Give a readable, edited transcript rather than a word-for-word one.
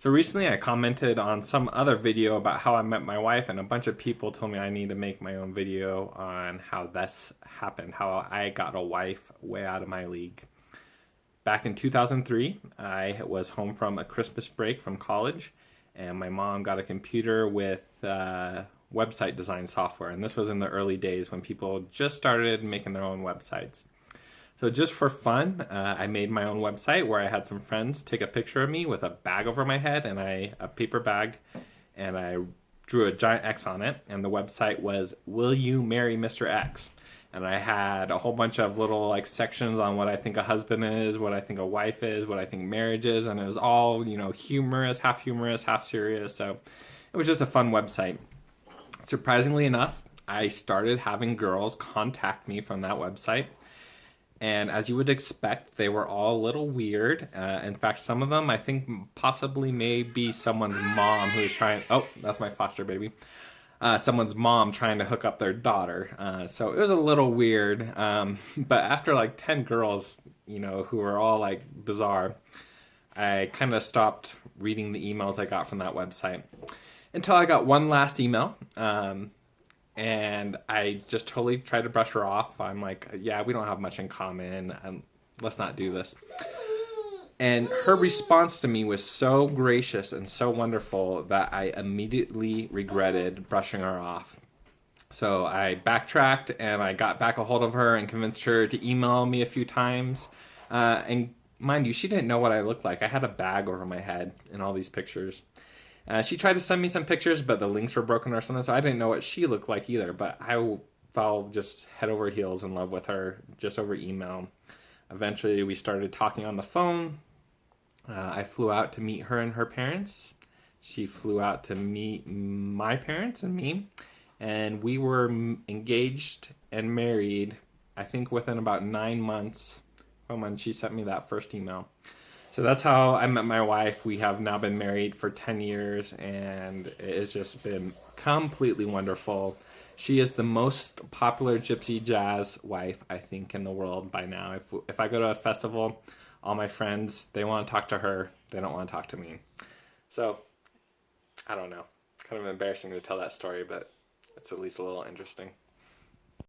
So recently I commented on some other video about how I met my wife, and a bunch of people told me I need to make my own video on how this happened, how I got a wife way out of my league. Back in 2003, I was home from a Christmas break from college, and my mom got a computer with website design software. And this was in the early days when people just started making their own websites. So just for fun, I made my own website where I had some friends take a picture of me with a bag over my head and a paper bag, and I drew a giant X on it. And the website was "Will you marry Mr. X?" And I had a whole bunch of little like sections on what I think a husband is, what I think a wife is, what I think marriage is, and it was all humorous, half serious. So it was just a fun website. Surprisingly enough, I started having girls contact me from that website. And as you would expect, they were all a little weird. In fact, some of them I think possibly may be someone's mom who's trying. Oh, that's my foster baby. Someone's mom trying to hook up their daughter. So it was a little weird. But after like 10 girls, who were all like bizarre, I kind of stopped reading the emails I got from that website until I got one last email. And I just totally tried to brush her off. I'm like, yeah, we don't have much in common. Let's not do this. And her response to me was so gracious and so wonderful that I immediately regretted brushing her off. So I backtracked and I got back a hold of her and convinced her to email me a few times. And mind you, she didn't know what I looked like. I had a bag over my head in all these pictures. She tried to send me some pictures, but the links were broken or something, so I didn't know what she looked like either. But I fell just head over heels in love with her just over email. Eventually, we started talking on the phone. I flew out to meet her and her parents. She flew out to meet my parents and me. And we were engaged and married, I think within about 9 months from when she sent me that first email. So that's how I met my wife. We have now been married for 10 years, and it has just been completely wonderful. She is the most popular Gypsy Jazz wife, I think, in the world by now. If I go to a festival, all my friends, they want to talk to her. They don't want to talk to me. So, I don't know. Kind of embarrassing to tell that story, but it's at least a little interesting.